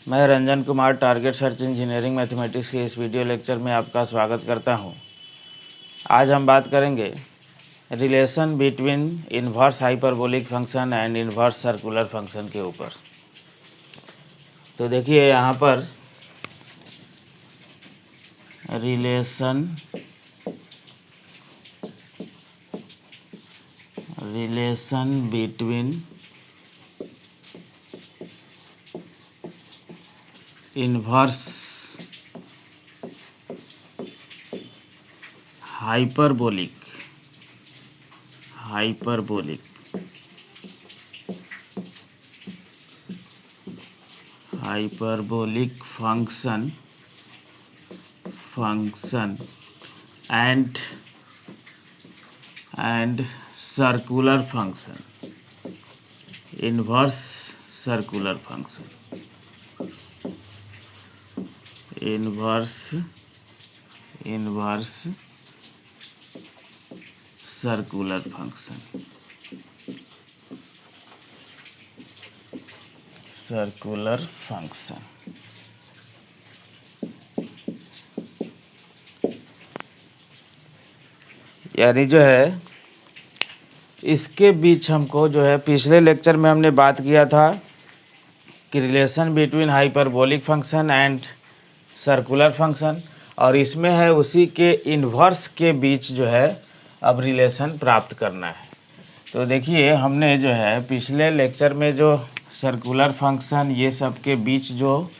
मैं Ranjan Kumar target search engineering mathematics के इस वीडियो लेक्चर में आपका स्वागत करता हूं। आज हम बात करेंगे relation between inverse hyperbolic function and inverse circular function के ऊपर। तो देखिए यहाँ पर relation between inverse hyperbolic function and circular function, inverse circular function, inverse circular function, यानी जो है इसके बीच हमको जो है पिछले लेक्चर में हमने बात किया था कि relation between hyperbolic function and circular function, और इसमें है उसी के इन्वर्स के बीच जो है अब रिलेशन प्राप्त करना है। तो देखिए हमने जो है पिछले लेक्चर में जो सर्कुलर फंक्शन ये सब के बीच जो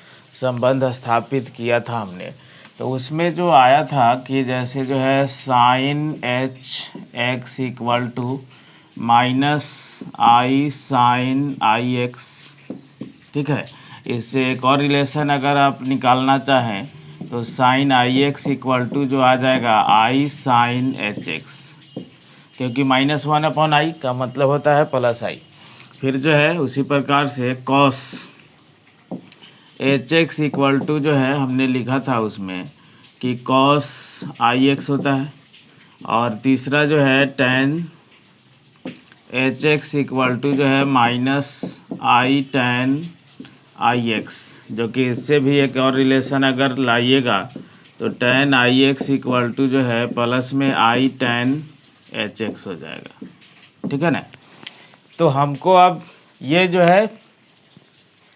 संबंध स्थापित किया था हमने, तो उसमें जो आया था कि जैसे जो है sine h x equal to minus i sine i x, ठीक है। इससे एक और रिलेशन अगर आप निकालना चाहें तो sine i x equal to जो आ जाएगा आई साइन एच एक्स, क्योंकि -1/i का मतलब होता है प्लस आई। फिर जो है उसी प्रकार से cos h x equal to जो है हमने लिखा था उसमें कि कॉस आई एक्स होता है, और तीसरा जो है tan h x equal to जो है minus i tan i x, जो कि इससे भी एक और रिलेशन अगर लाइएगा तो tan i x equal to जो है प्लस में आई टेन एच एक्स हो जाएगा, ठीक है ना। तो हमको अब ये जो है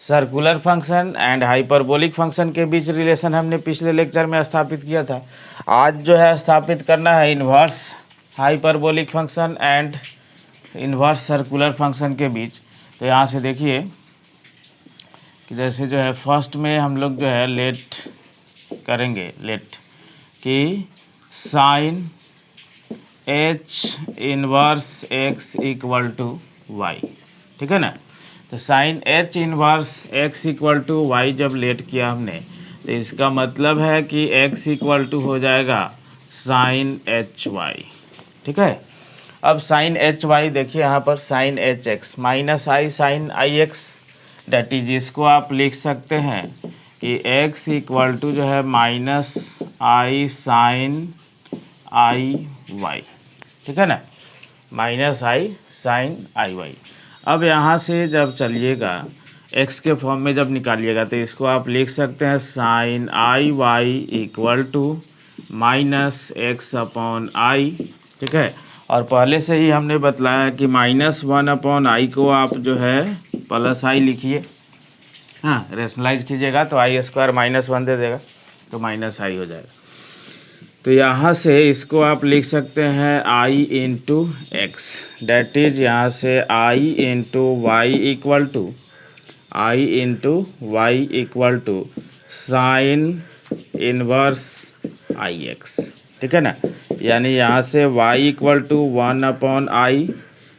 circular function and hyperbolic function के बीच रिलेशन हमने पिछले लेक्चर में स्थापित किया था। आज जो है स्थापित करना है inverse hyperbolic function and inverse circular function के बीच। तो यहाँ से देखिए कि जैसे जो है फर्स्ट में हम लोग जो है लेट कि sine H inverse x equal to y, ठीक है ना। तो sine H inverse x equal to y जब लेट किया हमने, तो इसका मतलब है कि एक्स इक्वल टू हो जाएगा साइन एच वाई, ठीक है। अब साइन एच वाई देखिए यहाँ पर sine h x minus i sine i x, that is इसको आप लिख सकते हैं कि x इक्वल टू जो है minus i sine i Y, ठीक है ना, minus i sine i Y. अब यहाँ से जब चलिएगा x के फॉर्म में जब निकालिएगा तो इसको आप लिख सकते हैं sine i y equal to minus x upon i, ठीक है। और पहले से ही हमने बतलाया कि -1/i को आप जो है प्लस आई लिखिए, हाँ रेशनलाइज कीजिएगा तो आई स्क्वायर -1 दे देगा तो माइनस आई हो जाएगा। तो यहाँ से इसको आप लिख सकते हैं i into x, that is यहाँ से i into Y equal to sine inverse I x, ठीक है ना। यानी यहाँ से y equal to 1/i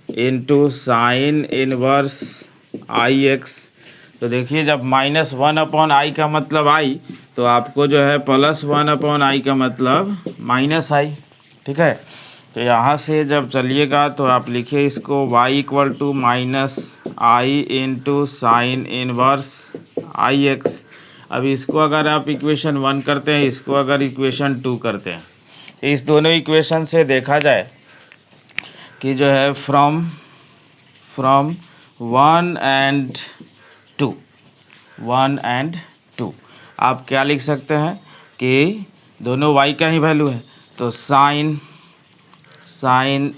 into sine inverse I x. तो देखिए जब -1/i का मतलब i, तो आपको जो है +1/i का मतलब -i, ठीक है। तो यहाँ से जब चलिएगा तो आप लिखिए इसको y equal to -i into sine inverse I x. अब इसको अगर आप इक्वेशन 1 करते हैं, इसको अगर इक्वेशन 2 करते हैं, तो इस दोनों इक्वेशन से देखा जाए कि जो है फ्रॉम 1 and 2, 1 एंड 2। आप क्या लिख सकते हैं कि दोनों y का ही वैल्यू है, तो sine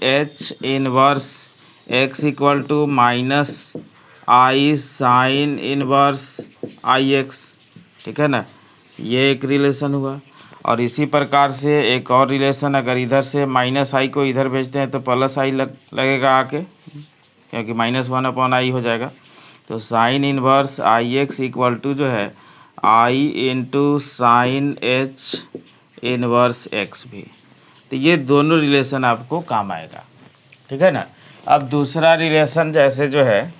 H inverse x equal to minus i sine inverse I x, ठीक है ना। ये एक रिलेशन हुआ। और इसी प्रकार से एक और रिलेशन, अगर इधर से माइनस आई को इधर भेजते हैं तो प्लस आई लगेगा आके, क्योंकि -1/i हो जाएगा। तो sine inverse I x equal to जो है I into sine H inverse X भी। तो ये दोनों रिलेशन आपको काम आएगा, ठीक है ना। अब दूसरा रिलेशन जैसे जो है,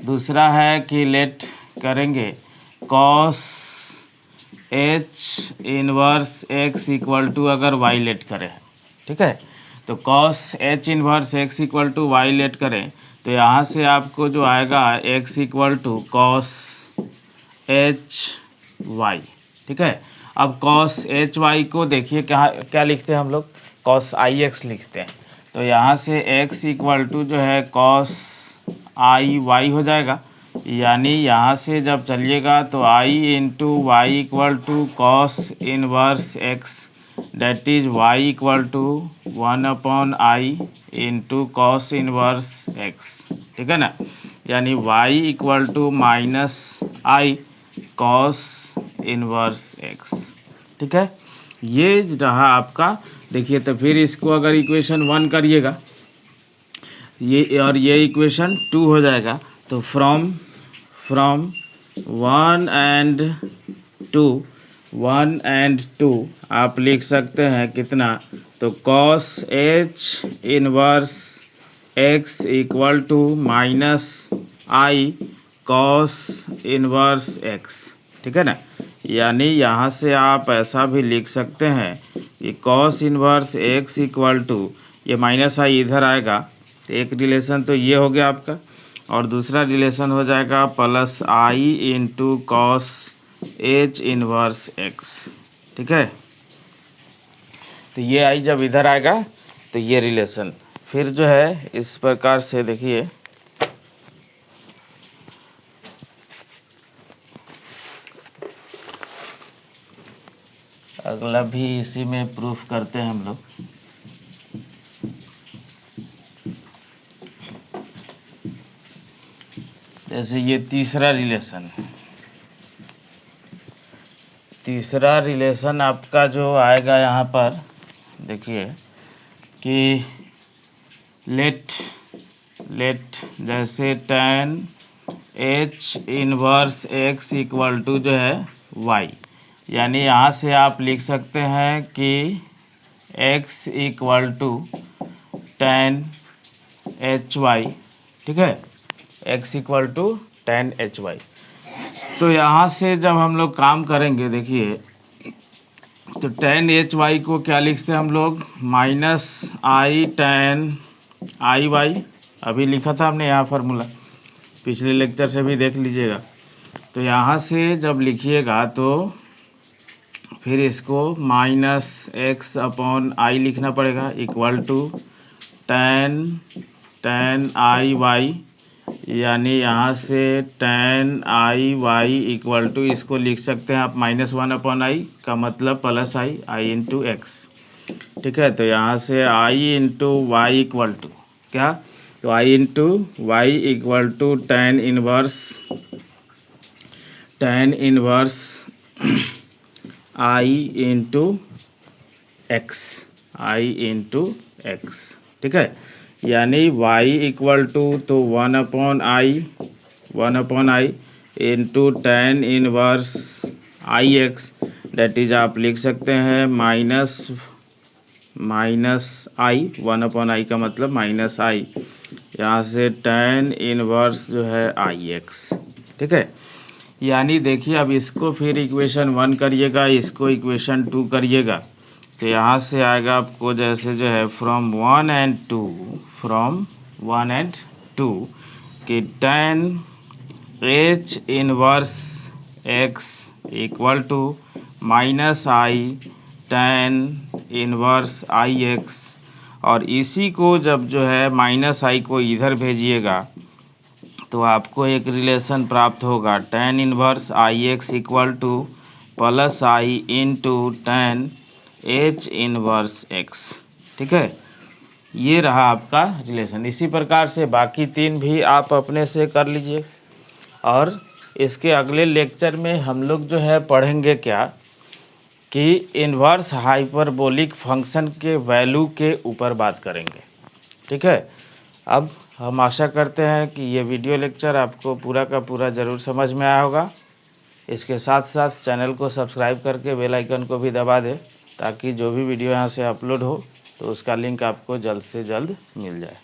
दूसरा है कि लेट करेंगे cos H inverse x equal to अगर वाई लेट करें, ठीक है। तो cos H inverse x equal to y let करें तो यहाँ से आपको जो आएगा x equal to cos h y, ठीक है। अब कॉस एच वाई को देखिए क्या लिखते हैं हम लोग, कॉस आई एक्स लिखते हैं। तो यहाँ से एक्स इक्वल टू जो है कॉस आई वाई हो जाएगा, यानी यहाँ से जब चलिएगा तो I into Y equal to cos inverse X, that is Y equal to 1/i into cos inverse x, ठीक है ना। यानी Y equal to minus I cos inverse x, ठीक है। ये रहा आपका। देखिए तो फिर इसको अगर इक्वेशन 1 करिएगा ये, और ये इक्वेशन 2 हो जाएगा। तो फ्रॉम 1 एंड 2 आप लिख सकते हैं कितना, तो cos H inverse x equal to minus I cos inverse x, ठीक है ना। यानी यहाँ से आप ऐसा भी लिख सकते हैं कि cos inverse x equal to, ये माइनस आई इधर आएगा, तो एक रिलेशन तो ये हो गया आपका, और दूसरा रिलेशन हो जाएगा plus I into cos H inverse x, ठीक है। तो ये आई जब इधर आएगा तो ये रिलेशन फिर जो है इस प्रकार से देखिए, अगला भी इसी में प्रूफ करते हैं हम लोग। जैसे ये तीसरा रिलेशन आपका जो आएगा यहाँ पर, देखिए कि लेट जैसे tan h inverse x equal to जो है y, यानी यहाँ से आप लिख सकते हैं कि x equal to tan h y, ठीक है, x equal to tan h y. तो यहाँ से जब हम लोग काम करेंगे देखिए, तो tan एच वाई को क्या लिखते हैं हम लोग, minus i tan i Y, अभी लिखा था हमने यहाँ फार्मूला, पिछले लेक्चर से भी देख लीजिएगा। तो यहाँ से जब लिखिएगा तो फिर इसको माइनस एक्स अपॉन आई लिखना पड़ेगा equal to tan i y, यानी यहाँ से tan i y equal to, इसको लिख सकते हैं आप -1/i का मतलब प्लस आई इंटू एक्स, ठीक है। तो यहाँ से I into Y equal to क्या, तो I into Y equal to tan inverse I into X, ठीक है। यानी y इक्वल टू तो 1/i into tan inverse I x, that is आप लिख सकते हैं माइनस आई, 1/i का मतलब माइनस आई, यहाँ से tan इनवर्स जो है आई एक्स, ठीक है। यानी देखिए अब इसको फिर इक्वेशन 1 करिएगा, इसको इक्वेशन 2 करिएगा, तो यहाँ से आएगा आपको जैसे जो है फ्रॉम 1 एंड 2 कि tan h inverse x equal to minus i tan inverse I x, और इसी को जब जो है माइनस आई को इधर भेजिएगा तो आपको एक रिलेशन प्राप्त होगा tan inverse I x equal two plus I into tan h inverse x. ठीक है, ये रहा आपका रिलेशन। इसी प्रकार से बाकी 3 भी आप अपने से कर लीजिए। और इसके अगले लेक्चर में हम लोग जो है पढ़ेंगे क्या कि इन्वर्स हाइपरबोलिक फंक्शन के वैल्यू के ऊपर बात करेंगे। ठीक है, अब हम आशा करते हैं कि ये वीडियो लेक्चर आपको पूरा का पूरा ज़रूर समझ में आया होगा। इसके साथ साथ चैनल को सब्सक्राइब करके बेल आइकन को भी दबा दें, ताकि जो भी वीडियो यहाँ से अपलोड हो तो उसका लिंक आपको जल्द से जल्द मिल जाए।